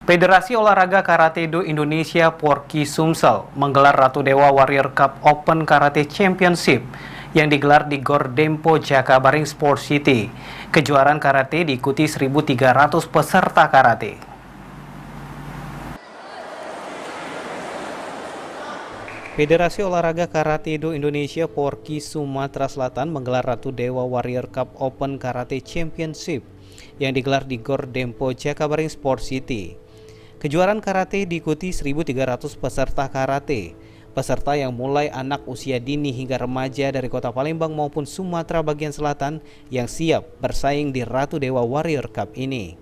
Federasi Olahraga Karate-Do Indonesia Porki Sumsel menggelar Ratu Dewa Warrior Cup Open Karate Championship yang digelar di Gor Dempo Jakabaring Sport City. Kejuaraan karate diikuti 1.300 peserta karate. Federasi Olahraga Karate-Do Indonesia Porki Sumatera Selatan menggelar Ratu Dewa Warrior Cup Open Karate Championship yang digelar di Gor Dempo Jakabaring Sport City. Kejuaraan karate diikuti 1.300 peserta karate. Peserta yang mulai anak usia dini hingga remaja dari Kota Palembang maupun Sumatera bagian selatan yang siap bersaing di Ratu Dewa Warrior Cup ini.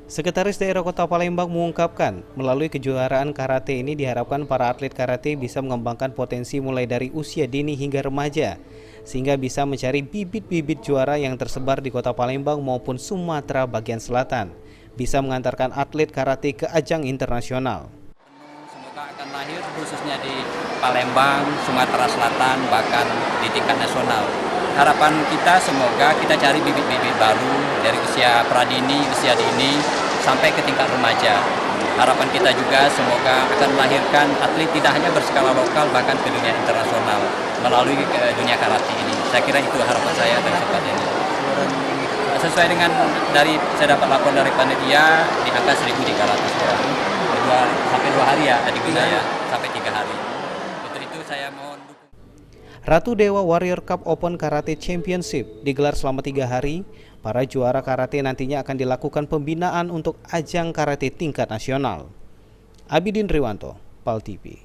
Sekretaris Daerah Kota Palembang mengungkapkan, melalui kejuaraan karate ini diharapkan para atlet karate bisa mengembangkan potensi mulai dari usia dini hingga remaja, sehingga bisa mencari bibit-bibit juara yang tersebar di Kota Palembang maupun Sumatera bagian selatan, bisa mengantarkan atlet karate ke ajang internasional. Semoga akan lahir khususnya di Palembang, Sumatera Selatan, bahkan di tingkat nasional. Harapan kita semoga kita cari bibit-bibit baru dari usia pradini, usia dini, sampai ke tingkat remaja. Harapan kita juga semoga akan melahirkan atlet tidak hanya berskala lokal, bahkan ke dunia internasional melalui dunia karate ini. Saya kira itu harapan saya dari tempat ini. Sesuai dengan saya dapat laporan dari panitia di angka 1.300 orang. Sampai 2 hari ya tadi ya, sampai 3 hari. Untuk itu saya mohon dukung. Ratu Dewa Warrior Cup Open Karate Championship digelar selama 3 hari. Para juara karate nantinya akan dilakukan pembinaan untuk ajang karate tingkat nasional. Abidin Riwanto, PAL TV.